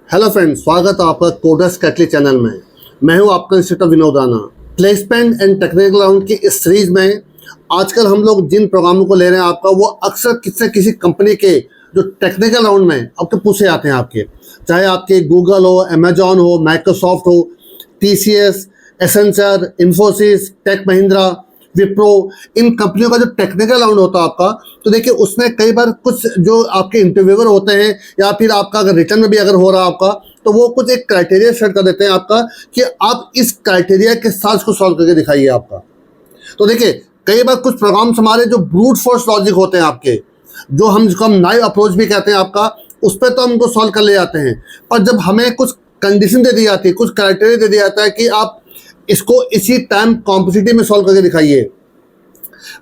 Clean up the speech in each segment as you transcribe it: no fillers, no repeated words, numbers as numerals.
Hello friends, स्वागत है आपका कोडर्स कैटली चैनल में। मैं हूं आपका instructor Vinod Rana. Placement and technical round की इस सीरीज में आजकल हम लोग जिन प्रोग्रामों को ले रहे हैं आपका, वो अक्सर किसी कंपनी के जो टेक्निकल राउंड में आपके पूछे जाते हैं आपके, चाहे आपके गूगल हो, अमेजॉन हो, माइक्रोसॉफ्ट हो, TCS, Accenture, Infosys, tech Mahindra, Wipro, इन कंपनियों का जो टेक्निकल राउंड होता है आपका, तो देखिए उसमें कई बार कुछ जो आपके इंटरव्यूअर होते हैं या फिर आपका अगर रिटर्न में भी अगर हो रहा है आपका, तो वो कुछ एक क्राइटेरिया सेट कर देते हैं आपका कि आप इस क्राइटेरिया के साथ इसको सॉल्व करके दिखाइए आपका। तो देखिए कई बार कुछ प्रोग्राम्स हमारे जो ब्रूट फोर्स लॉजिक होते हैं आपके, जो हम जिसको हम नाइव अप्रोच भी कहते हैं आपका, उस पर तो हम उनको सॉल्व कर ले जाते हैं। पर जब हमें कुछ कंडीशन दे दी जाती है, कुछ क्राइटेरिया दे दिया जाता है कि आप इसको इसी टाइम कॉम्पिटिटिव में सॉल्व करके दिखाइए।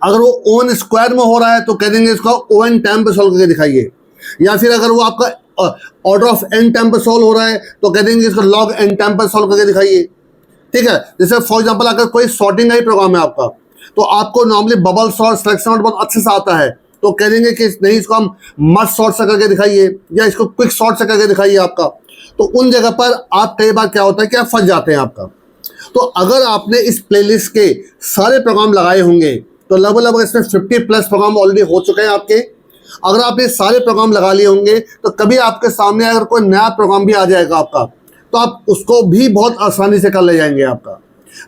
अगर वो ओन स्क्वायर में हो रहा है तो कह देंगे इसको ओन टाइम पे सॉल्व करके दिखाइए, या फिर अगर वो आपका ऑर्डर ऑफ एन टाइम पर सॉल्व हो रहा है तो कह देंगे इसको लॉग एन टाइम पर सॉल्व करके दिखाइए। ठीक है, जैसे फॉर एग्जांपल अगर कोई सॉर्टिंग का ही प्रोग्राम है आपका, तो आपको normally bubble sort, selection sort बहुत अच्छे से आता है, तो कह देंगे कि नहीं इसको हम मर्ज सॉर्ट से करके दिखाइए या इसको क्विक सॉर्ट से करके दिखाइए आपका। तो उन जगह पर आप कई बार क्या होता है कि आप फंस जाते हैं आपका। तो अगर आपने इस प्लेलिस्ट के सारे प्रोग्राम लगाए होंगे तो लगभग इसमें 50+ प्रोग्राम ऑलरेडी हो चुके हैं आपके। अगर आपने सारे प्रोग्राम लगा लिए होंगे तो कभी आपके सामने अगर कोई नया प्रोग्राम भी आ जाएगा आपका, तो आप उसको भी बहुत आसानी से कर ले जाएंगे आपका।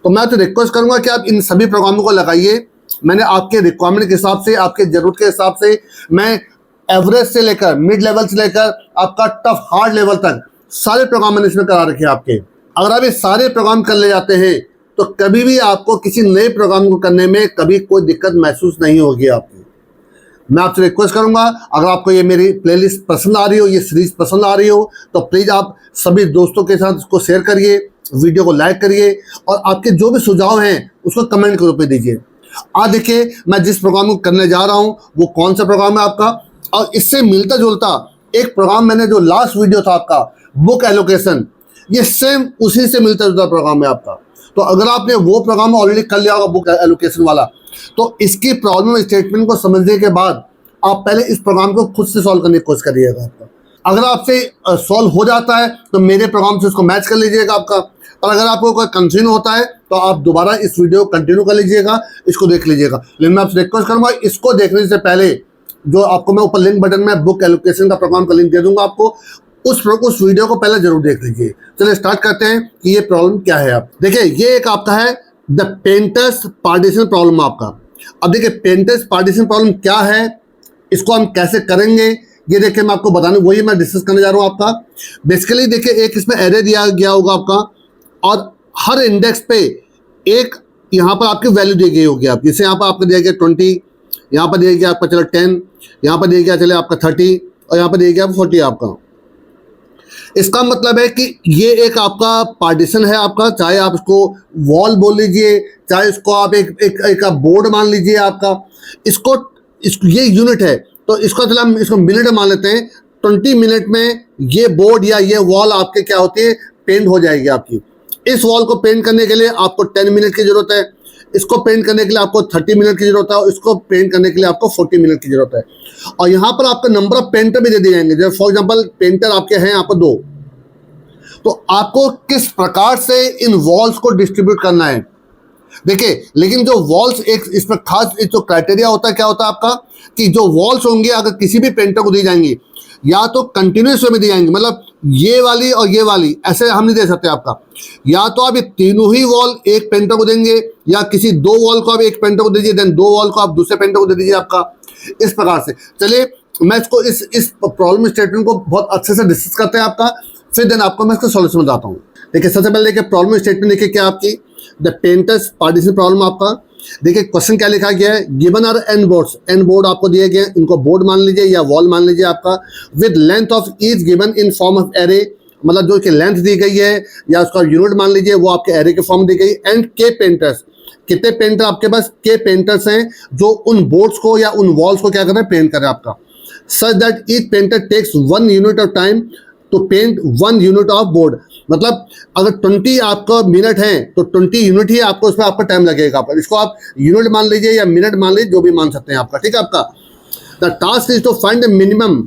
तो मैं तो रिक्वेस्ट करूंगा कि आप इन सभी प्रोग्रामों को लगाइए। मैंने आपके रिक्वायरमेंट के हिसाब से, आपके जरूरत के हिसाब से, मैं एवरेज से लेकर मिड लेवल से लेकर आपका टफ हार्ड लेवल तक सारे प्रोग्राम मैंने इसमें करा रखे हैं आपके। अगर आप ये सारे प्रोग्राम कर ले जाते हैं तो कभी भी आपको किसी नए प्रोग्राम को करने में कभी कोई दिक्कत महसूस नहीं होगी आपकी। मैं आपसे रिक्वेस्ट करूंगा, अगर आपको ये मेरी प्लेलिस्ट पसंद आ रही हो, ये सीरीज पसंद आ रही हो, तो प्लीज़ आप सभी दोस्तों के साथ इसको शेयर करिए, वीडियो को लाइक करिए और आपके जो भी सुझाव हैं उसको कमेंट के रूप में दीजिए। आज देखिए मैं जिस प्रोग्राम को करने जा रहा हूँ वो कौन सा प्रोग्राम है आपका, और इससे मिलता जुलता एक प्रोग्राम मैंने जो लास्ट वीडियो था आपका बुक एलोकेशन, ये सेम उसी से मिलता जुलता प्रोग्राम है आपका। तो अगर आपने वो प्रोग्राम ऑलरेडी कर लिया होगा बुक एलोकेशन वाला, तो इसकी प्रॉब्लम स्टेटमेंट को समझने के बाद आप पहले इस प्रोग्राम को खुद से सॉल्व करने की कोशिश करिएगा आपका। अगर आपसे सॉल्व हो जाता है तो मेरे प्रोग्राम से उसको मैच कर लीजिएगा आपका, और अगर आपको कोई कंफ्यूजन होता है तो आप दोबारा इस वीडियो को कंटिन्यू कर लीजिएगा, इसको देख लीजिएगा। लेकिन मैं आपसे रिक्वेस्ट करूंगा, इसको देखने से पहले जो आपको मैं ऊपर लिंक बटन में बुक एलोकेशन का प्रोग्राम का लिंक दे दूंगा आपको, उस वीडियो को पहले जरूर देख लीजिए। चलिए स्टार्ट करते हैं कि ये प्रॉब्लम क्या है। आप देखिए ये एक आपका है द पेंटर्स पार्टीशन प्रॉब्लम आपका। अब देखिए पेंटर्स पार्टीशन प्रॉब्लम क्या है, इसको हम कैसे करेंगे, ये देखिए मैं आपको बताने वही मैं डिस्कस करने जा रहा हूँ आपका। बेसिकली देखिए एक इसमें एरे दिया गया होगा आपका, और हर इंडेक्स पे एक यहाँ पर आपकी वैल्यू दी गई होगी आप। जैसे यहाँ पर आपको दिया गया 20, यहाँ पर दिया गया आपका चलो 10, यहाँ पर दिया गया चले आपका 30, और यहाँ पर दिया गया 40 आपका। इसका मतलब है कि ये एक आपका पार्टीशन है आपका, चाहे आप इसको वॉल बोल लीजिए, चाहे इसको आप एक बोर्ड मान लीजिए आपका। इसको ये यूनिट है, तो इसको चलो हम इसको मिनट में मान लेते हैं। 20 मिनट में ये बोर्ड या ये वॉल आपके क्या होती है, पेंट हो जाएगी आपकी। इस वॉल को पेंट करने के लिए आपको 10 मिनट की जरूरत है, इसको पेंट करने के लिए आपको 30 मिनट की जरूरत है, और इसको पेंट करने के लिए आपको 40 मिनट की जरूरत है। और यहाँ पर आपका नंबर ऑफ पेंटर भी दे दिए जाएंगे। जैसे फॉर एग्जांपल पेंटर आपके हैं यहाँ पर 2, तो आपको किस प्रकार से इन वॉल्स को डिस्ट्रीब्यूट करना है। देखिए लेकिन जो वॉल्स एक इसमें खास एक जो क्राइटेरिया होता है, क्या होता है आपका, कि जो वॉल्स होंगी अगर किसी भी पेंटर को दी जाएंगी या तो कंटिन्यूस वे में दी जाएंगी, मतलब ये वाली और ये वाली ऐसे हम नहीं दे सकते आपका। या तो आप ये तीनों ही वॉल एक पेंटर को देंगे, या किसी 2 वॉल को आप एक पेंटर को दीजिए, देन 2 वॉल को आप दूसरे पेंटर को दे दीजिए आपका, इस प्रकार से। चलिए मैं इसको इस प्रॉब्लम स्टेटमेंट को बहुत अच्छे से डिस्कस करते हैं आपका, फिर देन आपको मैं इसका सॉल्यूशन बताता हूँ। देखिए सबसे पहले देखिए प्रॉब्लम स्टेटमेंट देखिए क्या आपकी द पेंटर्स पार्टीशन प्रॉब्लम आपका। देखिए क्वेश्चन क्या लिखा गया है, given are N boards, N board आपको दिए गए, इनको बोर्ड मान लीजिए या वॉल मान लीजिए आपका, with length of each given in form of array, मतलब जो कि लेंथ दी गई है या उसका यूनिट मान लीजिए वो आपके एरे के फॉर्म दी गई। एंड के पेंटर्स, कितने पेंटर आपके पास के पेंटर्स हैं जो उन बोर्ड्स को या उन वॉल्स को क्या कर रहे हैं, पेंट कर रहे हैं आपका। Such that each painter takes 1 unit of time to paint 1 unit of board, मतलब अगर 20 आपका मिनट है तो 20 यूनिट ही आपको उसमें आपका टाइम लगेगा। इसको आप यूनिट मान लीजिए या मिनट मान लीजिए, जो भी मान सकते हैं आपका, ठीक है आपका। The task is to find the minimum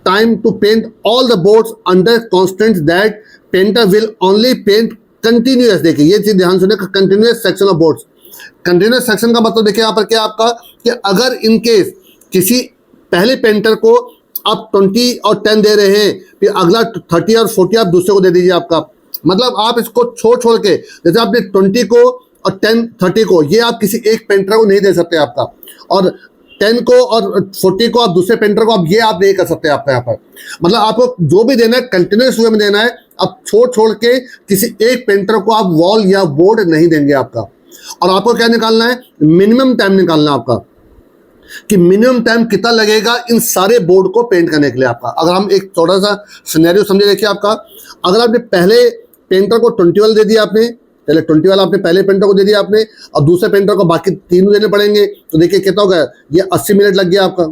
time to paint all the boards under constraints that painter will only paint continuous। देखिए ये चीज ध्यान सुने, continuous section of boards. Continuous section का मतलब देखिए यहाँ पर क्या आपका, कि अगर इन केस किसी पहले पेंटर को आप 20 और 10 दे रहे हैं, फिर अगला 30 और 40 आप दूसरे को दे दीजिए आपका। मतलब आप इसको छोड़ के, जैसे आपने 20 को और 10 30 को, ये आप किसी एक पेंटर को नहीं दे सकते आपका, और 10 को और 40 को आप दूसरे पेंटर को, आप ये आप नहीं कर सकते आपका यहाँ पर। मतलब आपको जो भी देना है कंटिन्यूस वे में देना है, आप छोड़ के किसी एक पेंटर को आप वॉल या बोर्ड नहीं देंगे आपका। और आपको क्या निकालना है, मिनिमम टाइम निकालना है आपका, कि मिनिमम टाइम कितना लगेगा इन सारे बोर्ड को पेंट करने के लिए आपका। अगर हम एक थोड़ा सा सिनेरियो समझे, देखिए आपका, अगर आपने पहले पेंटर को 20 वाला दे दिया आपने, पहले 20 वाला आपने पहले पेंटर को दे दिया आपने, और दूसरे पेंटर को बाकी 3 देने पड़ेंगे, तो देखिए कितना हो गया, ये 80 मिनट लग गया आपका।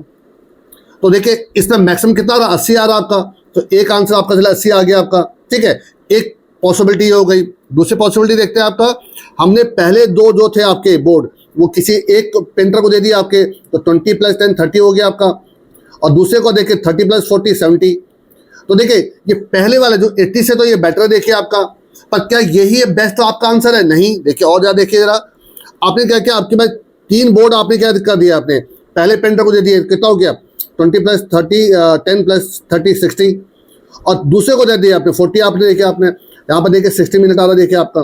तो देखिए इसमें मैक्सिमम कितना आ रहा, 80 आ रहा आपका, तो एक आंसर आपका चला 80 आ गया आपका। ठीक है, एक पॉसिबिलिटी हो गई। दूसरी पॉसिबिलिटी देखते हैं आपका, हमने पहले दो जो थे आपके बोर्ड, वो किसी एक पेंटर को दे दिया आपके, तो 20 + 10 30 हो गया आपका, और दूसरे को देखिए 30 + 40 70। तो देखिए ये पहले वाला जो 80 से तो ये बेटर है देखिए आपका, पर क्या यही बेस्ट आपका आंसर है? नहीं। देखिए और ज़्यादा देखिए जरा, आपने क्या किया, आपके पास 3 बोर्ड आपने क्या कर दिया, आपने पहले पेंटर को दे दिए, कितना हो गया 20 + 30 10 + 30 60, और दूसरे को दे दिया आपने 40, आपने देखिए आपने यहाँ पर देखिए 60 मिनट आ रहा देखिए आपका।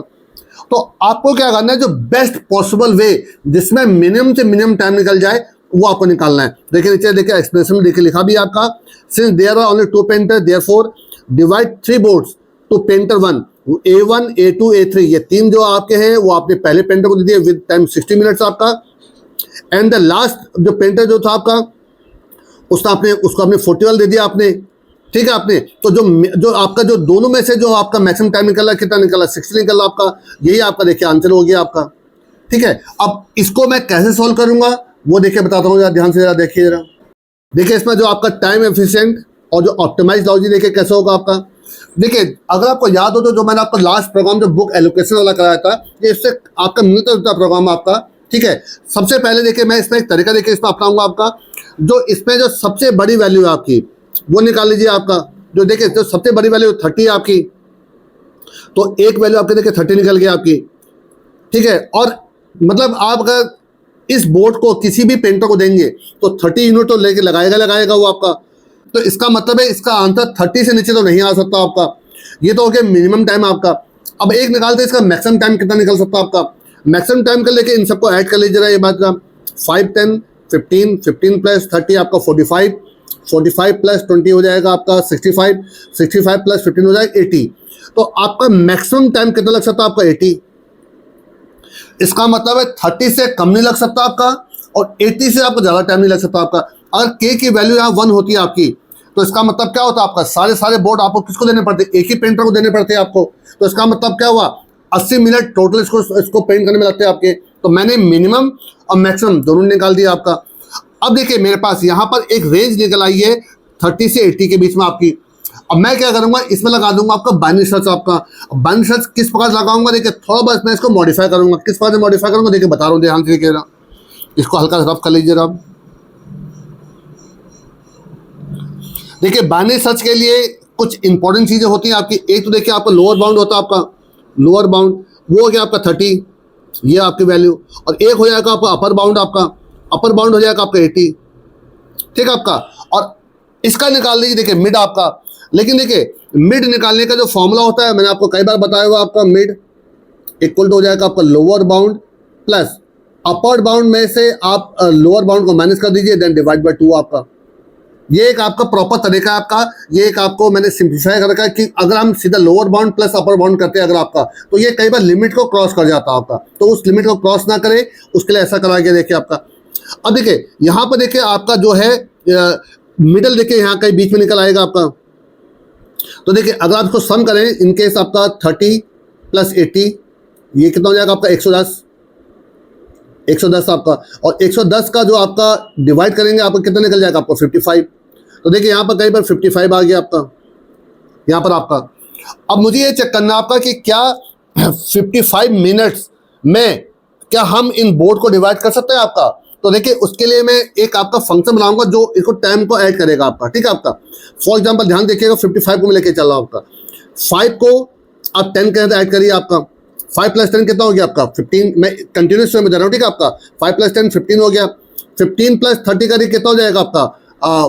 तो आपको क्या करना है, जो बेस्ट पॉसिबल वे जिसमें मिनिमम से मिनिमम टाइम निकल जाए वो आपको निकालना है। देखिए नीचे देखिए एक्सप्रेशन में देखिए लिखा भी आपका, since there are only 2 painter therefore divide 3 boards to painter 1, A1 A2 A3, ये 3 जो आपके हैं वो आपने पहले पेंटर को दे दिए विद टाइम 60 मिनट्स आपका, एंड द लास्ट जो पेंटर जो था आपका, उसका आपने उसको आपने 40 वाला दे दिया आपने। ठीक है आपने, तो जो आपका जो दोनों में से जो आपका मैक्सिमम टाइम निकला, कितना निकला, 60 निकला आपका। यही आपका देखिए आंसर हो गया आपका। ठीक है, अब इसको मैं कैसे सॉल्व करूंगा वो देखिए बताता हूँ, ध्यान से जरा देखिए जरा। देखिए इसमें जो आपका टाइम एफिशिएंट और जो ऑप्टिमाइज लॉजिक देखिए कैसे होगा आपका। देखिए अगर आपको याद हो तो जो मैंने आपको लास्ट प्रोग्राम जो बुक एलोकेशन वाला कराया था, ये इससे आपका मिलता जुलता प्रोग्राम आपका। ठीक है, सबसे पहले देखिए मैं इसमें एक तरीका देखिए इसमें अपनाऊंगा आपका, जो इसमें जो सबसे बड़ी वैल्यू है आपकी वो निकाल लीजिए आपका। जो देखिए जो सबसे बड़ी वैल्यू 30 है आपकी, तो एक वैल्यू आपके देखिए 30 निकल गई आपकी। ठीक है, और मतलब आप अगर इस बोर्ड को किसी भी पेंटर को देंगे तो 30 यूनिट तो लेके लगाएगा वो आपका। तो इसका मतलब है इसका आंसर 30 से नीचे तो नहीं आ सकता आपका। ये तो हो गया मिनिमम टाइम आपका। अब एक निकालते हैं इसका मैक्सिमम टाइम कितना निकल सकता है आपका। मैक्सिमम टाइम कर लेके इन सबको ऐड कर लीजिए जरा, ये बात का 5 10 15 15 + 30 आपका 45 45 + 20 हो जाएगा आपका 65 65 + 15 हो जाएगा 80। तो आपका मैक्सिमम टाइम कितना लग सकता है आपका 80। इसका मतलब है 30 से कम नहीं लग सकता आपका, और 80 से आपको ज़्यादा टाइम नहीं लग सकता आपका। अगर के की वैल्यू यहाँ 1 होती है आपकी, तो इसका मतलब क्या होता है आपका, सारे बोर्ड आपको किसको देने पड़ते हैं, एक ही पेंटर को देने पड़ते हैं आपको। तो इसका मतलब क्या हुआ, 80 मिनट टोटल इसको पेंट करने में लगते हैं आपके। तो मैंने मिनिमम और मैक्सिमम दोनों निकाल दिया आपका। अब देखिए मेरे पास यहाँ पर एक रेंज निकल आई है 30 से 80 के बीच में आपकी। अब मैं क्या करूंगा, इसमें लगा दूंगा आपका बाइनरी सर्च आपका। बाइनरी सर्च किस प्रकार से लगाऊंगा, देखिए थोड़ा बहुत मैं इसको मॉडिफाई करूंगा। किस प्रकार से मॉडिफाई करूंगा देखिए बता रहा हूँ, ध्यान से देखिए जरा। इसको हल्का रफ कर लीजिए आप। देखिए बाइनरी सर्च के लिए कुछ इंपॉर्टेंट चीजें होती हैं आपकी। एक तो देखिए आपका लोअर बाउंड होता है आपका, लोअर बाउंड वो हो गया आपका 30, ये आपकी वैल्यू। और एक हो जाएगा आपका अपर बाउंड, आपका अपर बाउंड हो जाएगा आपका 80। ठीक है आपका, और इसका निकाल लीजिए देखिए मिड आपका। लेकिन देखिए मिड निकालने का जो फॉर्मूला होता है मैंने आपको कई बार बताया हुआ, आपका मिड इक्वल टू हो जाएगा आपका lower bound plus upper bound में से आप लोअर बाउंड को माइनस कर दीजिए, देन डिवाइड बाय 2 आपका। ये एक आपका प्रॉपर तरीका है आपका। ये एक आपको मैंने सिंप्लीफाई कर रखा है कि अगर हम सीधा lower bound plus upper bound करते हैं अगर आपका, तो ये कई बार लिमिट को क्रॉस कर जाता है आपका। तो उस लिमिट को क्रॉस ना करे उसके लिए ऐसा करा गया देखिए आपका। अब देखिए यहाँ पर देखिए आपका जो है मिडल देखिए यहाँ कहीं बीच में निकल आएगा आपका। तो देखिए अगर आप इसको सम करें इनकेस आपका 30 + 80 ये कितना हो जाएगा आपका 110 आपका। और 110 का जो आपका डिवाइड करेंगे आपको कितना निकल जाएगा आपको 55। तो देखिए यहाँ पर कहीं पर 55 आ गया आपका यहाँ पर आपका। अब मुझे ये चेक करना आपका कि क्या 55 मिनट्स में क्या हम इन बोर्ड को डिवाइड कर सकते हैं आपका। तो देखिए उसके लिए मैं एक आपका फंक्शन बनाऊंगा जो इसको टाइम को ऐड करेगा आपका, ठीक है आपका। फॉर एग्जांपल ध्यान देखिएगा, 55 को मैं लेके चल रहा हूँ आपका, 5 को आप 10 के अंदर ऐड करिए आपका, 5 + 10 कितना हो गया आपका 15, मैं कंटिन्यूस में दे रहा हूँ, ठीक है आपका। 5 + 10 15 हो गया, 15 + 30 करिए कितना हो जाएगा आपका,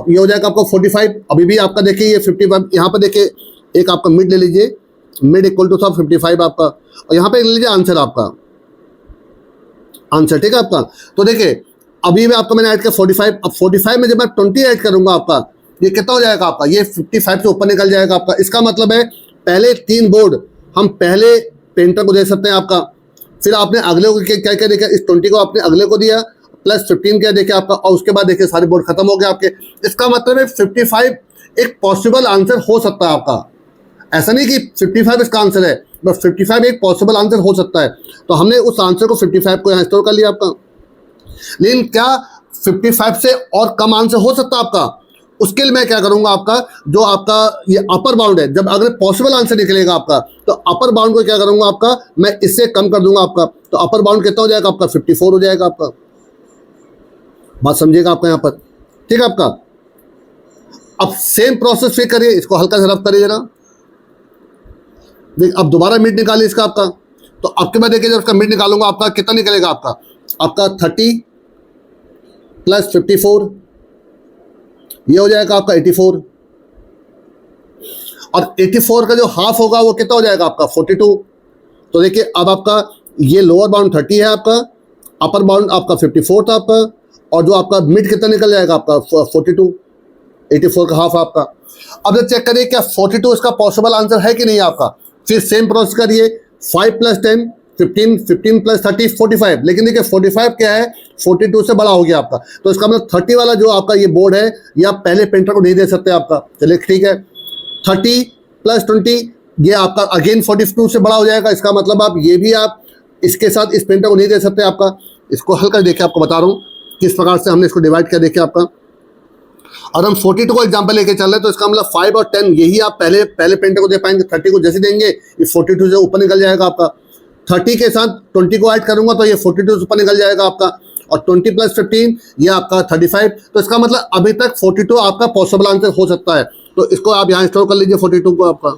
ये हो जाएगा आपका 45। अभी भी आपका देखिए ये 55, यहाँ पर देखिए एक आपका मिड ले लीजिए, मिड इक्वल टू 55 आपका, और यहाँ पे ले लीजिए आंसर आपका, आंसर, ठीक है आपका। तो देखिए अभी में आपका मैंने ऐड किया 45, अब 45 में जब मैं 20 ऐड करूंगा आपका, ये कितना हो जाएगा आपका, ये 55 से ऊपर निकल जाएगा आपका। इसका मतलब है पहले 3 बोर्ड हम पहले पेंटर को दे सकते हैं आपका, फिर आपने अगले को क्या क्या देखा, इस 20 को आपने अगले को दिया, प्लस 15 क्या देखिए आपका, और उसके बाद देखिए सारे बोर्ड खत्म हो गए आपके। इसका मतलब है 55 एक पॉसिबल आंसर हो सकता है आपका, ऐसा नहीं कि 55 इसका आंसर है, बस 55 एक पॉसिबल आंसर हो सकता है। तो हमने उस आंसर को 55 को यहाँ स्टोर कर लिया आपका। लेकिन क्या 55 से और कम आंसर हो सकता है आपका, उसके लिए मैं क्या करूंगा आपका, जो आपका ये अपर बाउंड है, जब अगर पॉसिबल आंसर निकलेगा आपका, तो अपर बाउंड को क्या करूंगा आपका, मैं इससे कम कर दूंगा आपका। तो अपर बाउंड कितना हो जाएगा आपका, 54 हो जाएगा आपका। बात समझिएगा आपका यहाँ पर, ठीक है आपका। अब सेम प्रोसेस फिर करिए, इसको हल्का सा रफ करिए जरा, अब दोबारा मिड निकालिए इसका आपका। तो आपके बाद देखिए जब उसका मिड निकालूंगा आपका कितना निकलेगा आपका 30 + 54, ये हो जाएगा आपका 84, और 84 का जो हाफ होगा वो कितना हो जाएगा आपका 42। तो देखिए अब आपका ये लोअर बाउंड 30 है आपका, अपर बाउंड आपका 54 था आपका, और जो आपका मिड कितना निकल जाएगा आपका 42, 84 का हाफ आपका। अब जब चेक करिए क्या 42 इसका पॉसिबल आंसर है कि नहीं आपका, फिर सेम प्रोसेस करिए, 5 + 10 15, 15 + 30 45। लेकिन देखिए 45 क्या है, 42 से बड़ा हो गया आपका, तो इसका मतलब 30 वाला जो आपका ये बोर्ड है, ये आप पहले पेंटर को नहीं दे सकते आपका। चलिए ठीक है, 30 + 20 ये आपका अगेन 42 से बड़ा हो जाएगा। इसका मतलब आप ये भी आप इसके साथ इस पेंटर को नहीं दे सकते आपका। इसको हल कर देखिए, आपको बता रहा हूँ किस प्रकार से हमने इसको डिवाइड किया। देखिए आपका, और हम 42 को एग्जाम्पल लेके चल रहे हैं, तो इसका मतलब 5 और 10 यही आप पहले पेंटर को दे पाएंगे। 30 को जैसे देंगे ये 42 से ऊपर निकल जाएगा आपका। 30 के साथ 20 को ऐड करूंगा तो ये 42 से ऊपर निकल जाएगा आपका, और 20 + 15 ये आपका 35। तो इसका मतलब अभी तक 42 आपका पॉसिबल आंसर हो सकता है। तो इसको आप यहाँ स्टोर कर लीजिए 42 को आपका।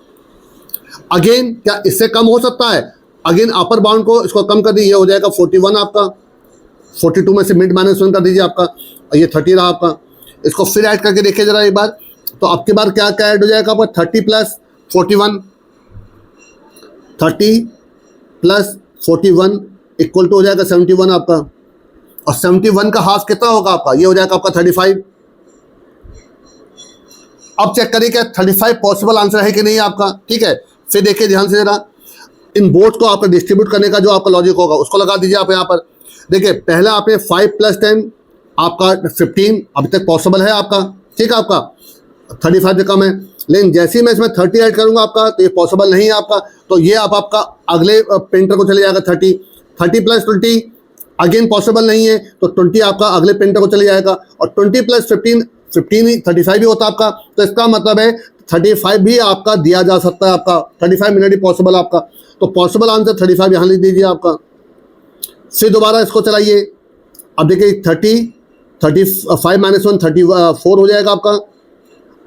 अगेन क्या इससे कम हो सकता है, अगेन अपर बाउंड को इसको कम कर दीजिए, ये हो जाएगा 41 आपका। 42 में से मिड -1 कर दीजिए आपका, और ये 30 रहा आपका। इसको फिर ऐड करके देखिए जरा एक बार, तो आपके बार क्या क्या ऐड हो जाएगा आपका, 30 + 41, 30 + 41 इक्वल टू हो जाएगा 71 आपका, और 71 का हाफ कितना होगा आपका, ये हो जाएगा आपका 35। अब चेक करिए क्या 35 पॉसिबल आंसर है कि नहीं आपका, ठीक है। फिर देखिए ध्यान से जरा, इन बोर्ड को आपका डिस्ट्रीब्यूट करने का जो आपका लॉजिक होगा उसको लगा दीजिए आप यहाँ पर। देखिए पहला आपने 5 + 10 आपका 15 अभी तक पॉसिबल है आपका, ठीक है आपका, 35 से कम है। लेकिन जैसे ही मैं इसमें 30 ऐड करूंगा आपका, तो ये पॉसिबल नहीं है आपका। तो ये आप आपका अगले पेंटर को चले जाएगा 30 + 20 अगेन पॉसिबल नहीं है, तो 20 आपका अगले पेंटर को चले जाएगा, और 20 + 15 35 भी होता है आपका। तो इसका मतलब है 35 भी आपका दिया जा सकता है आपका, 35 मिनट ही पॉसिबल आपका। तो पॉसिबल आंसर 35 यहाँ लिख दीजिए आपका। फिर दोबारा इसको चलाइए, अब देखिए 35 -1 34 हो जाएगा आपका।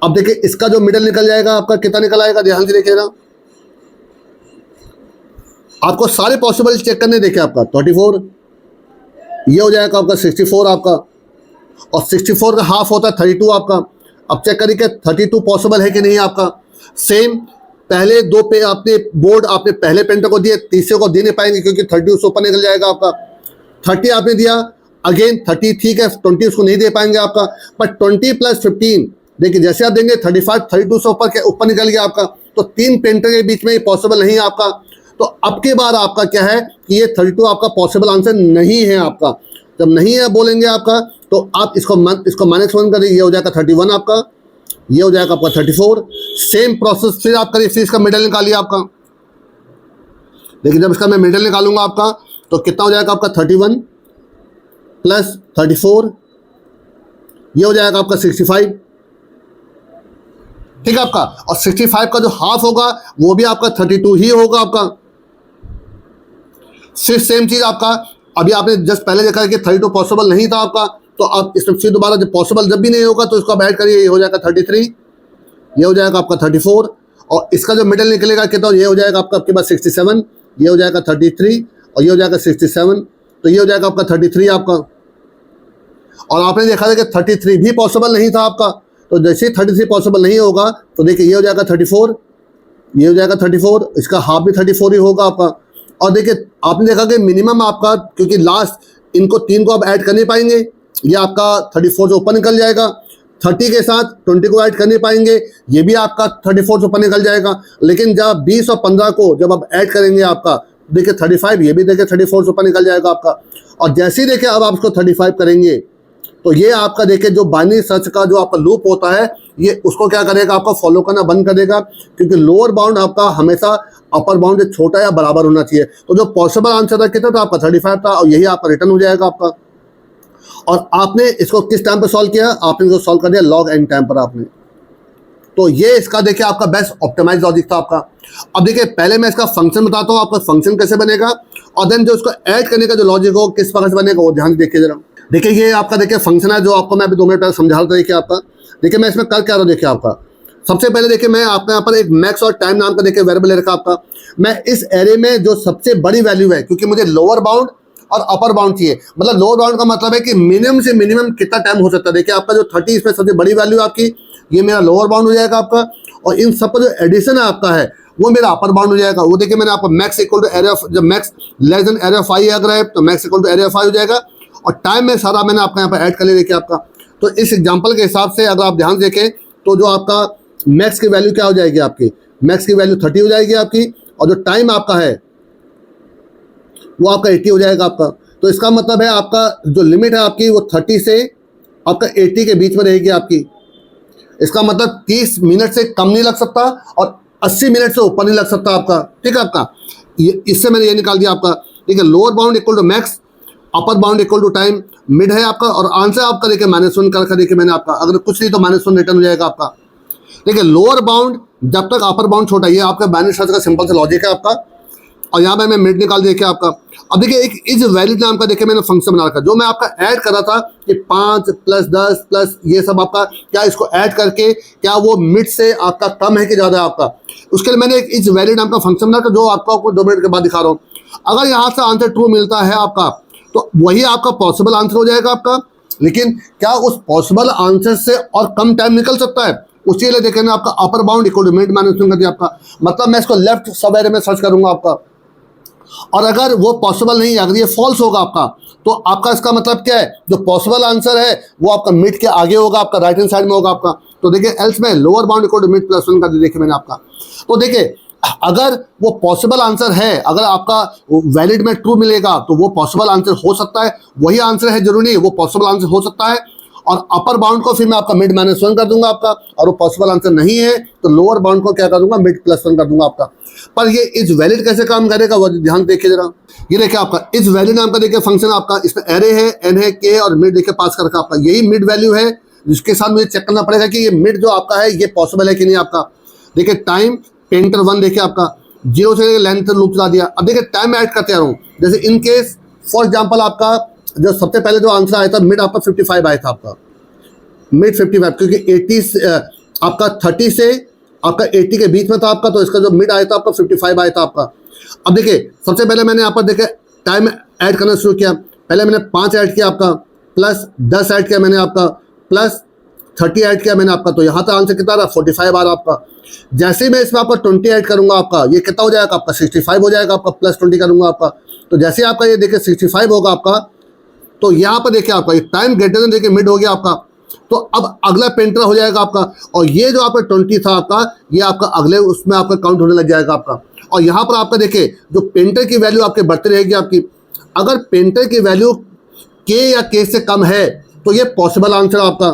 अब देखिए इसका जो मिडल निकल जाएगा आपका, कितना निकल आएगा, ध्यान से देखिएगा, आपको सारे पॉसिबल चेक करने देखिए आपका 34, ये हो जाएगा आपका 64 आपका, और 64 का हाफ होता है 32 आपका। अब चेक करिए 32 पॉसिबल है कि नहीं आपका। सेम पहले दो पे आपने बोर्ड आपने पहले पेंटर को दिए, तीसरे को दे नहीं पाएंगे क्योंकि 30 उससे ऊपर निकल जाएगा आपका। 30 आपने दिया, अगेन 30 ठीक है, 20 उसको नहीं दे पाएंगे आपका। बट 20 + 15 देखिए जैसे आप देंगे 35 32 से ऊपर निकल गया आपका। तो 3 पेंटर के बीच में ये पॉसिबल नहीं है आपका। तो अब के बाद आपका क्या है कि ये 32 आपका पॉसिबल आंसर नहीं है आपका। जब नहीं है बोलेंगे आपका, तो आप इसको -1 करिए, ये हो जाएगा 31 आपका, ये हो जाएगा आपका 34। सेम प्रोसेस फिर आप करिए, फिर इसका मिडल निकालिए आपका। लेकिन जब इसका मैं मिडल निकालूंगा आपका, तो कितना हो जाएगा आपका 31 + 34, ये हो जाएगा आपका 65, ठीक है आपका। और 65 का जो हाफ होगा वो भी आपका 32 ही होगा आपका। फिर सेम चीज आपका अभी आपने जस्ट पहले देखा कि 32 पॉसिबल नहीं था आपका, तो अब इसमें फिर दोबारा जब पॉसिबल जब भी नहीं होगा तो इसको आप ऐड करिए, ये हो जाएगा 33, ये हो जाएगा आपका 34, और इसका जो मिडल निकलेगा कितना, ये हो जाएगा आपके पास 67, ये हो जाएगा 33 और ये हो जाएगा 67, तो ये हो जाएगा आपका 33 आपका। और आपने देखा था कि 33 भी पॉसिबल नहीं था आपका, तो जैसे ही 33 पॉसिबल नहीं होगा तो देखिए ये हो जाएगा 34, ये हो जाएगा 34, इसका हाफ भी 34 ही होगा आपका। और देखिए आपने देखा कि मिनिमम आपका, क्योंकि लास्ट इनको तीन को आप ऐड कर नहीं पाएंगे, ये आपका 34 से ऊपर निकल जाएगा, 30 के साथ 20 को ऐड कर नहीं पाएंगे, ये भी आपका 34 से ऊपर निकल जाएगा। लेकिन जब 20 और 15 को जब आप ऐड करेंगे आपका, देखिए 35, ये भी देखिए 34 से ऊपर निकल जाएगा आपका। और जैसे ही देखिए अब आप इसको 35 करेंगे तो ये आपका देखिए जो बाइनरी सर्च का जो आपका लूप होता है, ये उसको क्या करेगा, आपका फॉलो करना बंद कर देगा, क्योंकि लोअर बाउंड आपका हमेशा अपर बाउंड से छोटा या बराबर होना चाहिए। तो जो पॉसिबल आंसर था कितना था आपका 35 था, और यही आपका रिटर्न हो जाएगा आपका। और आपने इसको किस टाइम पर सॉल्व किया, आपने इसको सॉल्व कर दिया लॉग एन टाइम पर आपने। तो ये इसका देखिए आपका बेस्ट ऑप्टिमाइज लॉजिक था आपका। अब देखिए पहले मैं इसका फंक्शन बताता हूँ, आपका फंक्शन कैसे बनेगा, और देन जो उसको ऐड करने का जो लॉजिक हो किस प्रकार से बनेगा वो ध्यान देखिए जरा। देखिए ये आपका देखिए फंक्शन है जो आपको मैं अभी 2 मिनट पहले समझा रहा था। देखिए आपका, देखिए मैं इसमें कर क्या रहा हूँ, देखिए आपका सबसे पहले देखिए मैं आपके यहाँ पर एक मैक्स और टाइम नाम का देखिए वेरिएबल ले रखा आपका। मैं इस एरे में जो सबसे बड़ी वैल्यू है, क्योंकि मुझे लोअर बाउंड और अपर बाउंड चाहिए, मतलब लोअर बाउंड का मतलब है कि मिनिमम से मिनिमम कितना टाइम हो सकता है। देखिए आपका जो 30 इसमें सबसे बड़ी वैल्यू है आपकी, ये मेरा लोअर बाउंड हो जाएगा आपका, और इन सब का जो एडिशन है आपका है वो मेरा अपर बाउंड हो जाएगा। वो देखिए मैंने आपको max equal to array of, जब max less than array of I अगर है तो max equal to array of I हो जाएगा, और टाइम में सारा मैंने आपका यहाँ पर ऐड कर लिया। देखिए आपका, तो इस एग्जांपल के हिसाब से अगर आप ध्यान देखें तो जो आपका मैक्स की वैल्यू क्या हो जाएगी, आपकी मैक्स की वैल्यू 30 हो जाएगी आपकी, और जो टाइम आपका है वो आपका 80 हो जाएगा आपका। तो इसका मतलब है आपका जो लिमिट है आपकी वो 30 से आपका 80 के बीच में रहेगी आपकी। इसका मतलब 30 मिनट से कम नहीं लग सकता और 80 मिनट से ऊपर नहीं लग सकता आपका, ठीक है आपका। इससे मैंने ये निकाल दिया आपका, ठीक है। Lower bound equal to max, upper bound equal to time, mid है आपका, और आंसर आपका देखिए -1 कर रखा। देखिए मैंने आपका, अगर कुछ नहीं तो -1 रिटर्न हो जाएगा आपका। देखिए लोअर बाउंड जब तक अपर बाउंड छोटा, ये आपका बाइनरी सर्च का सिंपल सा लॉजिक है आपका। और यहाँ पे मैं मिड निकाल देखिए आपका। अब देखिए एक इज वैलिड नाम का देखिए मैंने फंक्शन बना रखा, जो मैं आपका ऐड कर रहा था कि 5 + 10 प्लस ये सब आपका, क्या इसको ऐड करके क्या वो मिड से आपका कम है कि ज़्यादा है आपका, उसके लिए मैंने एक इज वैलिड नाम का फंक्शन बना था, जो आपको 2 मिनट के बाद दिखा रहा हूँ। अगर यहाँ से आंसर ट्रू मिलता है आपका तो वही आपका पॉसिबल आंसर हो जाएगा आपका। लेकिन क्या उस पॉसिबल आंसर से और कम टाइम निकल सकता है, उसके लिए देखें ना आपका upper bound equal to mid -1 कर दिया आपका। मतलब मैं इसको लेफ्ट सब एरे में सर्च करूंगा आपका, और अगर वो पॉसिबल नहीं, अगर ये फॉल्स होगा आपका, तो आपका इसका मतलब क्या है, जो पॉसिबल आंसर है वो आपका मिड के आगे होगा, आपका राइट हैंड साइड में होगा आपका। तो देखिए एल्स में lower bound equal to mid +1 कर दिया देखिए मैंने आपका। तो देखिए अगर वो पॉसिबल आंसर है, अगर आपका वैलिड में ट्रू मिलेगा तो वो पॉसिबल आंसर हो सकता है, वही आंसर है जरूरी नहीं, वो पॉसिबल आंसर हो सकता है। और अपर बाउंड को फिर मैं आपका मिड -1 कर दूंगा आपका, और वो पॉसिबल आंसर नहीं है तो लोअर बाउंड को क्या कर दूंगा, मिड +1 कर दूंगा आपका। पर ये इज वैलिड कैसे काम करेगा वो ध्यान देखिए जरा। ये देखिए आपका इज वैलिड नाम का देखिए फंक्शन आपका, इसमें एरे है, एन है, के और मिड देखिए पास कर रखा आपका। यही मिड वैल्यू है जिसके साथ मुझे चेक करना पड़ेगा कि ये मिड जो आपका है ये पॉसिबल है कि नहीं आपका। देखिए टाइम पेंटर 1 देखिए आपका 0 से लेंथ लूप चला दिया। अब देखिए टाइम ऐड करते आ रहा हूँ, जैसे इन केस फॉर एग्जाम्पल आपका जो सबसे पहले जो आंसर आया था मिड आपका 55 आया था आपका, मिड 55, क्योंकि 80 आपका 30 से आपका 80 के बीच में था आपका, तो इसका जो मिड आया था आपका 55 आया था आपका। अब देखिए सबसे पहले मैंने यहाँ पर देखे टाइम ऐड करना शुरू किया। पहले मैंने 5 ऐड किया आपका, प्लस 10 ऐड किया मैंने आपका, प्लस 30 ऐड किया मैंने आपका, तो यहाँ तक आंसर कितना रहा 45 आ रहा आपका। जैसे ही मैं इसमें आपका 20 ऐड करूंगा आपका, ये कितना हो जाएगा आपका 65 हो जाएगा आपका, +20 करूंगा आपका। तो जैसे आपका ये देखिए 65 होगा आपका, तो यहाँ पर देखिए आपका ये टाइम ग्रेटर देन देखिए मिड हो गया आपका। तो अब अगला पेंटर हो जाएगा आपका, और ये जो आपका 20 था आपका, ये आपका अगले उसमें आपका काउंट होने लग जाएगा आपका। और यहाँ पर आपका देखिए जो पेंटर की वैल्यू आपके बढ़ती रहेगी आपकी। अगर पेंटर की वैल्यू के या के से कम है तो ये पॉसिबल आंसर आपका,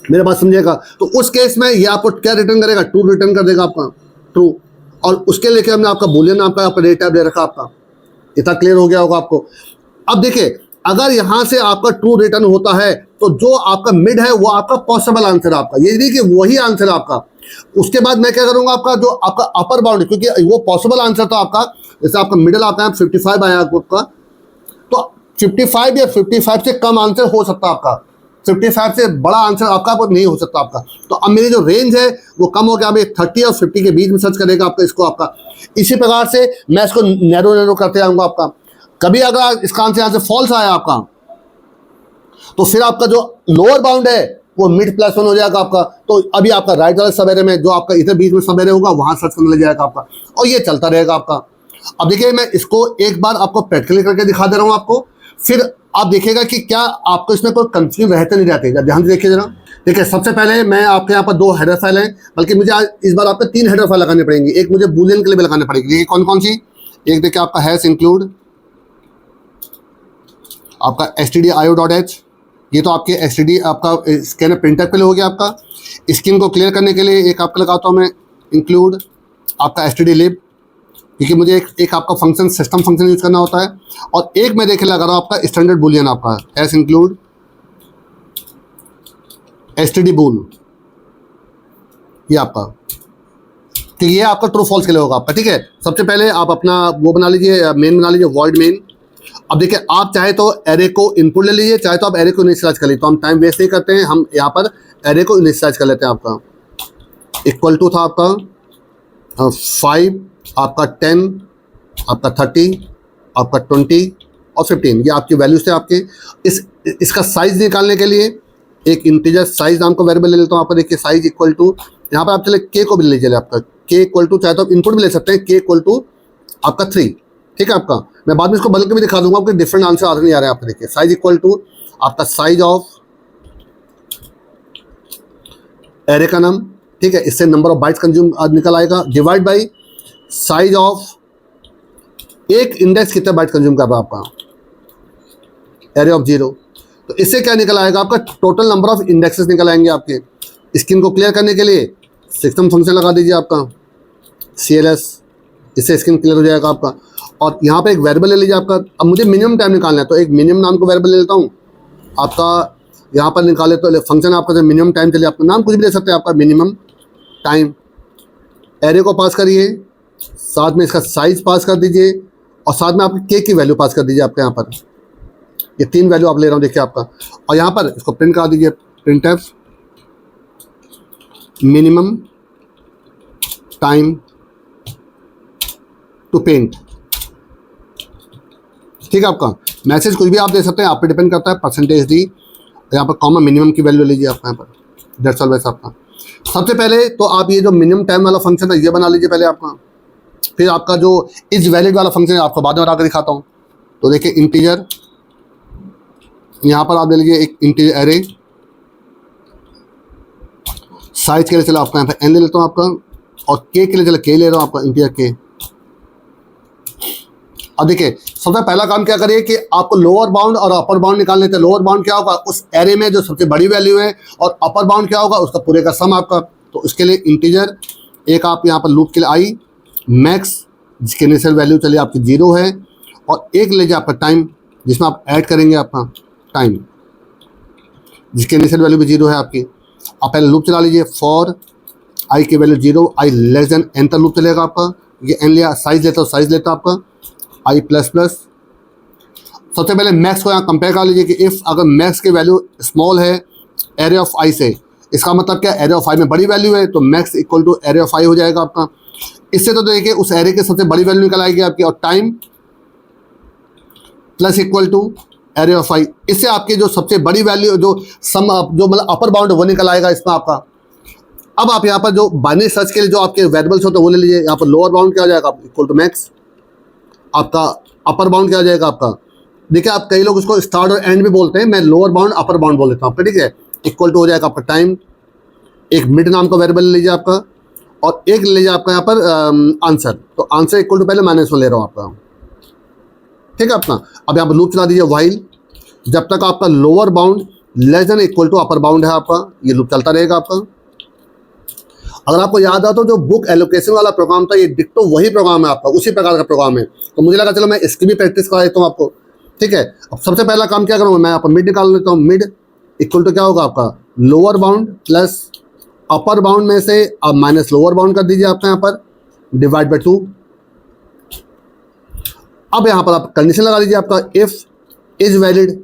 मेरे बात समझिएगा। तो उस केस में ये आपको क्या रिटर्न करेगा, ट्रू रिटर्न कर देगा आपका, ट्रू। और उसके लेके हमने आपका बूलियन नाम का डेटा टाइप ले रखा आपका। इतना क्लियर हो गया होगा आपको। अब देखिए अगर यहाँ से आपका ट्रू रिटर्न होता है तो जो आपका मिड है वो आपका पॉसिबल आंसर आपका, ये नहीं कि वही आंसर आपका। उसके बाद मैं क्या करूंगा, आपका जो आपका अपर बाउंड, क्योंकि वो पॉसिबल आंसर था आपका, जैसे आपका मिडिल आपका 55 आया आपका, तो 55 या 55 से कम आंसर हो सकता है आपका, 55 से बड़ा आंसर आपका नहीं हो सकता आपका। तो अब मेरी जो रेंज है वो कम हो गया, अब 30 और 50 के बीच में सर्च करेगा आपका इसको आपका। इसी प्रकार से मैं इसको नैरो करते जाऊंगा आपका। कभी अगर इसका आंसर यहाँ से फॉल्स आया आपका, तो फिर आपका जो लोअर बाउंड है वो मिड प्लस 1 हो जाएगा आपका। तो अभी आपका राइट वाले सब एरे में जो आपका इधर बीच में सब एरे होगा वहां सर्च करने लग जाएगा आपका, और ये चलता रहेगा आपका। अब देखिए मैं इसको एक बार आपको प्रैक्टिकली करके दिखा दे रहा हूँ आपको, फिर आप देखिएगा कि क्या आपको इसमें कोई कंफ्यूजन रहते नहीं रहते। ध्यान से देखिए जरा। देखिए सबसे पहले मैं आपके यहाँ पर 2 हेडर फाइल हैं, बल्कि मुझे आज इस बार आपको 3 हेडर फाइल लगानी पड़ेंगी। एक मुझे बूलियन के लिए भी लगानी पड़ेगी। देखिए कौन कौन सी, एक देखिए आपका हैश इंक्लूड, आपका stdio.h, ये तो आपके std आपका स्कैनर प्रिंटर के लिए हो गया आपका। स्क्रीन को क्लियर करने के लिए एक आपका लगाता हूँ मैं इंक्लूड आपका stdlib, क्योंकि मुझे एक आपका फंक्शन सिस्टम फंक्शन यूज करना होता है। और एक मैं देखिए लगा रहा हूँ आपका स्टैंडर्ड बूलियन आपका एस इंक्लूड stdbool, ये आपका, तो ये आपका ट्रू फॉल्स के लिए होगा आपका। ठीक है, सबसे पहले आप अपना वो बना लीजिए, मेन बना लीजिए, वॉइड मेन। अब देखिए आप चाहे तो एरे को इनपुट ले लीजिए, चाहे तो आप एरे को इनिशियलाइज कर लीजिए। तो हम टाइम वेस्ट नहीं करते हैं, हम यहाँ पर एरे को इनिशियलाइज कर लेते हैं। आपका इक्वल टू था आपका 5, आपका 10, आपका 30, आपका 20 और 15, ये आपकी वैल्यूज थे आपके। इसका साइज निकालने के लिए एक इंटीजर साइज नाम का वेरिएबल ले लेता हूँ। आप देखिए साइज इक्वल टू, यहाँ पर आप चले के को भी ले लीजिए आपका, के इक्वल टू, चाहे तो आप इनपुट भी ले सकते हैं, के इक्वल टू आपका 3। ठीक है आपका, मैं बाद में इसको बदल के भी दिखा दूंगा आपके डिफरेंट आंसर आ नहीं आ रहे हैं। आप देखिए साइज इक्वल टू आपका साइज ऑफ एरे का नाम, ठीक है, इससे नंबर ऑफ बाइट्स कंज्यूम निकल आएगा, डिवाइड बाई साइज ऑफ एक इंडेक्स कितने बाइट कंज्यूम कर रहा है आपका, एरे ऑफ 0। तो इससे क्या निकल आएगा आपका, टोटल नंबर ऑफ इंडेक्सेस निकल आएंगे आपके। स्क्रीन को क्लियर करने के लिए सिस्टम फंक्शन लगा दीजिए आपका CLS, इससे स्क्रीन क्लियर हो जाएगा आपका। और यहाँ पे एक वेरिएबल ले लीजिए आपका। अब मुझे मिनिमम टाइम निकालना है, तो एक मिनिमम नाम को वेरिएबल ले लेता हूँ आपका। यहाँ पर निकाले तो फंक्शन आपका जो मिनिमम टाइम चलिए, आपका नाम कुछ भी ले सकते हैं, आपका मिनिमम टाइम। एरे को पास करिए, साथ में इसका साइज पास कर दीजिए, और साथ में आप के की वैल्यू पास कर दीजिए आपके यहाँ पर। ये 3 वैल्यू आप ले रहा हूँ देखिए आपका। और यहाँ पर इसको प्रिंट करा दीजिए, printf minimum time to paint. ठीक है आपका, मैसेज कुछ भी आप दे सकते हैं, आप पे डिपेंड करता है। %d, यहाँ पर कॉमा मिनिमम की वैल्यू लीजिए आपका यहाँ पर, दैट्स ऑल वैसे आपका। सबसे पहले तो आप ये जो मिनिमम टाइम वाला फंक्शन है ये बना लीजिए पहले आपका। फिर आपका जो इज वैलिड वाला फंक्शन है आपको बाद में बना कर दिखाता हूँ। तो देखिए इंटीजर, यहाँ पर आप ले लीजिए एक इंटीजर एरे, साइज के लिए चलो आपका यहाँ पे n ले लेता हूँ आपका, और के के लिए चलो के ले रहा हूँ आपका, इंटीजर के। अब देखिए सबसे पहला काम क्या करिए कि आपको लोअर बाउंड और अपर बाउंड निकालने थे। लोअर बाउंड क्या होगा, उस एरे में जो सबसे बड़ी वैल्यू है, और अपर बाउंड क्या होगा, उसका पूरे का सम आपका। तो इसके लिए इंटीजर एक आप यहाँ पर लूप के लिए आई मैक्स, जिसकी इनिशियल वैल्यू चलिए आपकी 0 है, और एक ले जाए आपका टाइम, जिसमें आप ऐड करेंगे आपका टाइम, जिसकी इनिशियल वैल्यू भी 0 है आपकी। आप पहले लूप चला लीजिए, फॉर आई की वैल्यू 0, आई लेस देन n तक लूप चलेगा आपका। ये n लिया, साइज लेता, साइज लेता आपका आई प्लस प्लस। सबसे पहले मैक्स को यहाँ कंपेयर कर लीजिए कि इफ़ अगर मैक्स की वैल्यू स्मॉल है एरे ऑफ आई से, इसका मतलब क्या, एरे ऑफ आई में बड़ी वैल्यू है, तो max equal to array of I हो जाएगा आपका। इससे तो देखिए उस एरे के सबसे बड़ी वैल्यू निकल आएगी आपकी, और time plus equal to array of I, इससे आपकी जो सबसे बड़ी वैल्यू जो सम जो मतलब अपर बाउंड वो निकल आएगा इसमें आपका। अब आप यहाँ पर जो बाइनरी सर्च के लिए जो आपके वेरिएबल्स होते हैं वो ले लीजिए। यहाँ पर लोअर बाउंड क्या हो जाएगा इक्वल टू मैक्स, आपका अपर बाउंड क्या हो जाएगा आपका। देखिए आप कई लोग उसको स्टार्ट और एंड भी बोलते हैं, मैं लोअर बाउंड अपर बाउंड बोल लेता हूँ आपका। ठीक है, इक्वल टू हो जाएगा आपका टाइम, एक मिड नाम का वेरिएबल ले लीजिए आपका, और एक ले लीजिए आपका यहाँ पर आंसर। तो आंसर इक्वल टू पहले -1 ले रहा हूँ आपका। ठीक है अपना। अब यहाँ पर लूप चला दीजिए व्हाइल, जब तक आपका lower bound less than equal to upper bound है आपका, ये लूप चलता रहेगा आपका। अगर आपको याद आ तो जो बुक एलोकेशन वाला प्रोग्राम था, ये डिक्टो वही प्रोग्राम है आपका, उसी प्रकार का प्रोग्राम है। तो मुझे लगा चलो मैं इसकी भी प्रैक्टिस करा देता हूँ आपको। ठीक है, अब सबसे पहला काम क्या करूँगा, मैं यहाँ पर मिड निकाल लेता हूँ। मिड इक्वल टू क्या होगा आपका, lower bound plus upper bound में से अब माइनस लोअर बाउंड कर दीजिए आपका यहाँ पर, डिवाइड बाई 2। अब यहाँ पर आप कंडीशन लगा दीजिए आपका, if is valid,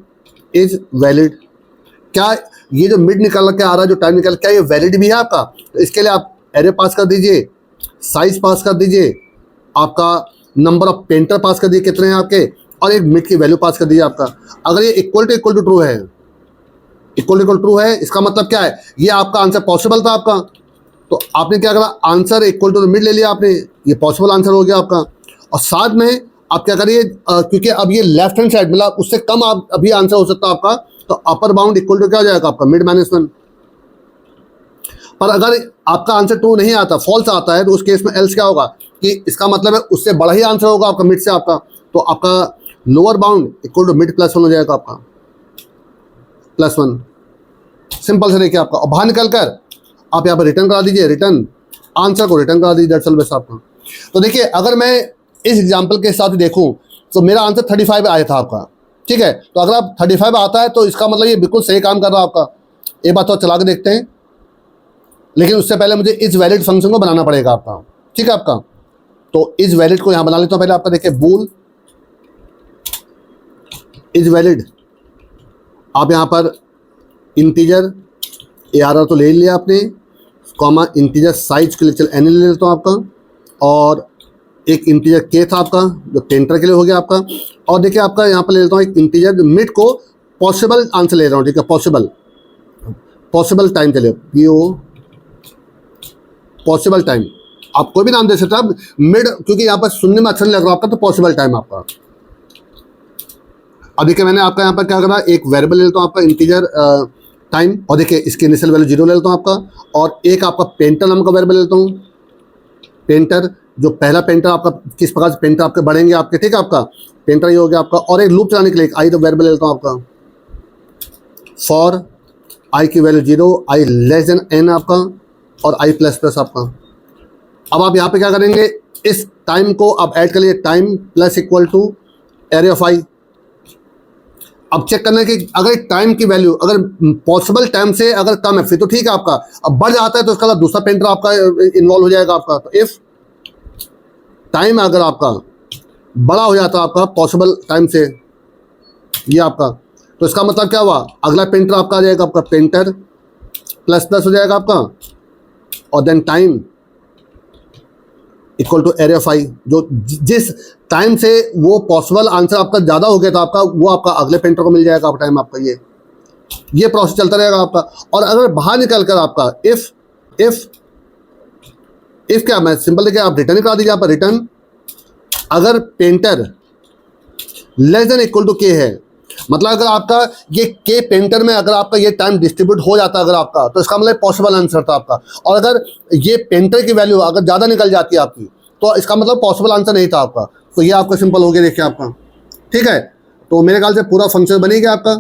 is valid. क्या ये जो मिड निकल के आ रहा है, जो टाइम निकल, क्या ये वैलिड भी है आपका? तो इसके लिए आप एरे पास कर दीजिए, साइज पास कर दीजिए, आपका नंबर ऑफ पेंटर पास कर दिए कितने हैं आपके, और एक मिड की वैल्यू पास कर दीजिए आपका। अगर ये इक्वल टू ट्रू है, इक्वल टू ट्रू है, इसका मतलब क्या है, ये आपका आंसर पॉसिबल था आपका। तो आपने क्या करा, आंसर इक्वल टू मिड ले लिया आपने, ये पॉसिबल आंसर हो गया आपका। और साथ में आप क्या करिए, क्योंकि अब ये लेफ्ट हैंड साइड मतलब उससे कम आप अभी आंसर हो सकता है आपका, तो अपर बाउंड इक्वल टू क्या हो जाएगा आपका, मिड माइनस 1। पर अगर आपका आंसर ट्रू नहीं आता, फॉल्स आता है, तो उस केस में एल्स क्या होगा कि इसका मतलब है उससे बड़ा ही आंसर होगा आपका मिड से आपका, तो आपका lower bound equal to mid plus 1 हो जाएगा आपका, +1। सिंपल से देखिए आपका, और बाहर निकल कर आप यहाँ पर रिटर्न करा दीजिए, रिटर्न आंसर को रिटर्न करा दीजिए, दैट्स ऑल बेस्ट आपका। तो देखिए अगर मैं इस एग्जाम्पल के हिसाब से देखूँ तो मेरा आंसर 35 आया था आपका, ठीक है। तो अगर आप 35 आता है तो इसका मतलब ये बिल्कुल सही काम कर रहा है आपका। एक बात तो चला के देखते हैं, लेकिन उससे पहले मुझे इस वैलिड फंक्शन को बनाना पड़ेगा आपका, ठीक है आपका। तो इस वैलिड को यहाँ बना लेता हूँ पहले आपका। देखिए बूल इज वैलिड, आप यहाँ पर इंटीजर ARR तो ले लिया आपने, कॉमा इंटीजर साइज के लिए चल एन ले लेता हूँ आपका, और एक इंटीजर के था आपका जो पेंटर के लिए हो गया आपका। और देखिए आपका यहाँ पर ले लेता हूँ एक इंटीजर जो मिड को पॉसिबल आंसर ले रहा हूँ, ठीक है, पॉसिबल टाइम के लिए, पॉसिबल टाइम आप कोई भी नाम दे सकते हैं आप, मिड क्योंकि यहाँ पर सुनने में अच्छा नहीं लग रहा आपका, तो पॉसिबल टाइम आपका। अब देखिए मैंने आपका यहाँ पर क्या करा, एक वेरिएबल ले लेता हूँ आपका इंटीजर टाइम, और देखिए इसकी इनिशियल वैल्यू 0 ले लेता हूँ आपका, और एक आपका पेंटर नाम का वेरिएबल ले लेता हूँ, पेंटर जो पहला पेंटर आपका, किस प्रकार से पेंटर आपके बढ़ेंगे आपके, ठीक है आपका, पेंटर ये हो गया आपका। और एक लूप चलाने के लिए आई तो वेरिएबल ले लेता हूँ आपका, फॉर आई की वैल्यू 0, आई लेस देन n आपका, और आई प्लस प्लस आपका। अब आप यहाँ पे क्या करेंगे, इस टाइम को आप ऐड कर लिए, time plus equal to array of I. अब चेक करना है कि अगर टाइम की वैल्यू अगर पॉसिबल टाइम से अगर कम है फिर तो ठीक है आपका, अब बढ़ जाता है तो उसका दूसरा पेंटर आपका इन्वॉल्व हो जाएगा आपका। तो इफ टाइम अगर आपका बड़ा हो जाता है आपका पॉसिबल टाइम से, ये आपका, तो इसका मतलब क्या हुआ, अगला पेंटर आपका आ जाएगा आपका पेंटर प्लस प्लस हो जाएगा आपका, और then time equal to array of I. जो जिस टाइम से वो पॉसिबल आंसर आपका ज़्यादा हो गया था आपका, वो आपका अगले पेंटर को मिल जाएगा आपका टाइम आपका। ये प्रोसेस चलता रहेगा आपका। और अगर बाहर निकल कर आपका इफ क्या, मैं सिंपल देखिए आप रिटर्न करा दीजिए, आप रिटर्न अगर painter less than equal to K है, मतलब अगर आपका ये के पेंटर में अगर आपका ये टाइम डिस्ट्रीब्यूट हो जाता अगर आपका, तो इसका मतलब पॉसिबल आंसर था आपका। और अगर ये पेंटर की वैल्यू अगर ज़्यादा निकल जाती है आपकी, तो इसका मतलब पॉसिबल आंसर नहीं था आपका। तो ये आपका सिंपल हो गया देखिए आपका, ठीक है। तो मेरे ख्याल से पूरा फंक्शन बनेगा आपका,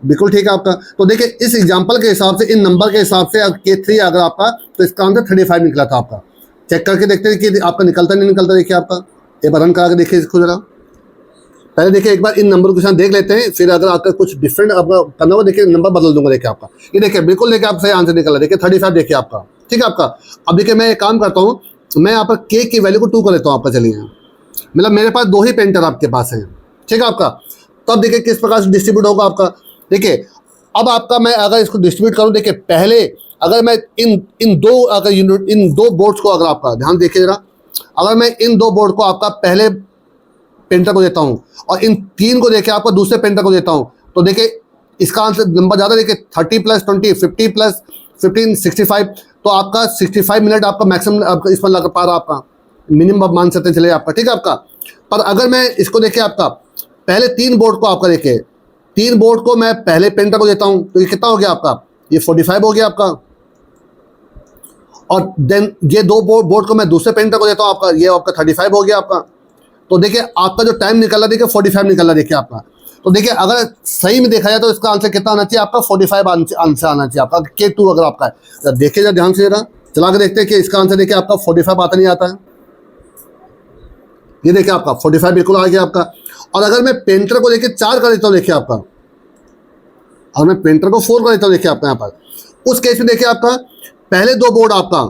बिल्कुल ठीक है आपका। तो देखिए इस एग्जाम्पल के हिसाब से, इन नंबर के हिसाब से K3 अगर आपका, तो इसका आंसर 35 निकला था आपका। चेक करके देखते हैं कि आपका निकलता नहीं निकलता। देखिए आपका एक बार रन करा के देखिए इसको जरा, पहले देखिए एक बार इन नंबर के साथ देख लेते हैं, फिर अगर आपका कुछ डिफरेंट आपका करना हो देखिए नंबर बदल दूंगा। देखिए आपका ये देखिए बिल्कुल देखिए आप सही आंसर निकला, देखिए 35 देखिए आपका, ठीक है आपका। अब देखिए मैं एक काम करता हूँ, मैं यहाँ पर के की वैल्यू को 2 कर लेता हूँ आपका। चलिए मतलब मेरे पास 2 ही पेंटर आपके पास हैं, ठीक है आपका। तब देखिए किस प्रकार से डिस्ट्रीब्यूट होगा आपका। देखिए अब आपका मैं अगर इसको डिस्ट्रीब्यूट करूँ, देखिए पहले अगर मैं इन दो बोर्ड्स को, अगर आपका ध्यान देखिए जरा, अगर मैं इन 2 बोर्ड को आपका पहले पेंटर को देता हूं और इन 3 को देखिए आपको दूसरे पेंटर को देता हूं, तो देखिए इसका आंसर नंबर ज़्यादा, देखिए 30 + 20 50 + 15 65, तो आपका 65 मिनट आपका मैक्सिमम आपका इसमें लग पा रहा आपका, मिनिमम आप मान सकते चले आपका, ठीक है आपका। पर अगर मैं इसको देखिए आपका पहले 3 बोर्ड को आपका, देखिए 3 बोर्ड को मैं पहले पेंटर को देता हूँ, तो ये कितना हो गया आपका, ये 45 हो गया आपका। और देन ये 2 बोर्ड को मैं दूसरे पेंटर को देता हूँ आपका, ये आपका 35 हो गया आपका। तो देखिए आपका जो टाइम निकल रहा देखिए 45 निकल रहा देखिए आपका। तो देखिए अगर सही में देखा जाए तो इसका आंसर कितना आना चाहिए आपका, 45 आंसर आना चाहिए आपका, K2 अगर आपका है। देखिए जरा ध्यान से जरा चला के देखते हैं कि इसका आंसर देखिए आपका 45 आता नहीं आता है। ये देखिए आपका 45 बिल्कुल आ गया आपका। और अगर मैं पेंटर को देखिए 4 कर देता हूँ, देखिए आपका, और मैं पेंटर को 4 कर देता हूँ, देखिए आपका यहाँ पर, उस केस में देखिए आपका पहले 2 बोर्ड आपका,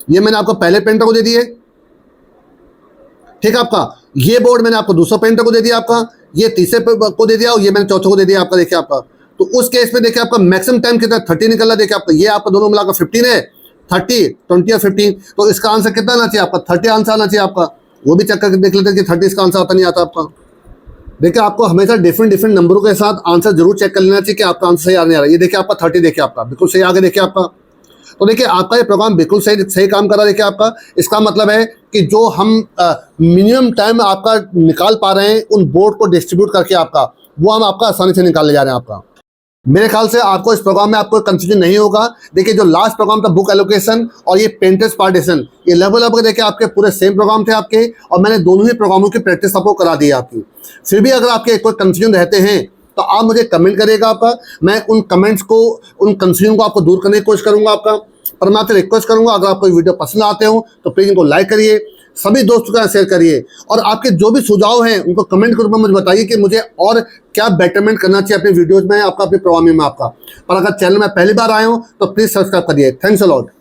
ये मैंने आपको पहले पेंटर को दे दिए, ठीक है आपका। ये बोर्ड मैंने आपको दूसरा पेंटर को दे दिया आपका, ये तीसरे को दे दिया और ये मैंने चौथे को दे दिया आपका। देखिए आपका, तो उस केस में देखिए आपका मैक्सिमम टाइम कितना 30 निकल रहा है। देखिए आपका ये आपका दोनों मिलाकर 15 है, 30, 20 और 15। तो इसका आंसर कितना आना चाहिए आपका? 30 आंसर आना चाहिए आपका। वो भी चेक करके देख लेते हैं कि 30 इसका आंसर आता नहीं आता आपका। देखिए आपको हमेशा डिफरेंट नंबरों के साथ आंसर जरूर चेक कर लेना चाहिए कि आपका आंसर सही आ नहीं आ रहा है। ये देखिए आपका 30, देखिए आपका बिल्कुल सही आगे। देखिए आपका, तो देखिए आपका ये प्रोग्राम बिल्कुल सही काम कर रहा है। देखिए आपका, इसका मतलब है कि जो हम मिनिमम टाइम आपका निकाल पा रहे हैं उन बोर्ड को डिस्ट्रीब्यूट करके आपका, वो हम आपका आसानी से निकालने जा रहे हैं आपका। मेरे ख्याल से आपको इस प्रोग्राम में आपको कंफ्यूजन नहीं होगा। देखिए जो लास्ट प्रोग्राम था बुक एलोकेशन और ये पेंटर्स पार्टीशन, ये लगभग देखिए आपके पूरे सेम प्रोग्राम थे आपके, और मैंने दोनों ही प्रोग्रामों की प्रैक्टिस आपको करा दी है आपकी। फिर भी अगर आपके कोई कंफ्यूजन रहते हैं तो आप मुझे कमेंट करिएगा आपका, मैं उन कमेंट्स को, उन कंफ्यूजन को आपको दूर करने की कोशिश करूंगा आपका। पर मैं आपसे रिक्वेस्ट करूंगा, अगर आपको वीडियो पसंद आते हो तो प्लीज इनको लाइक करिए, सभी दोस्तों का शेयर करिए, और आपके जो भी सुझाव हैं उनको कमेंट के रूप में मुझे बताइए कि मुझे और क्या बेटरमेंट करना चाहिए अपने वीडियोज में, आपका अपने प्रोग्रामिंग में आपका। और अगर चैनल में पहली बार आए हो तो प्लीज सब्सक्राइब करिए। Thanks a lot.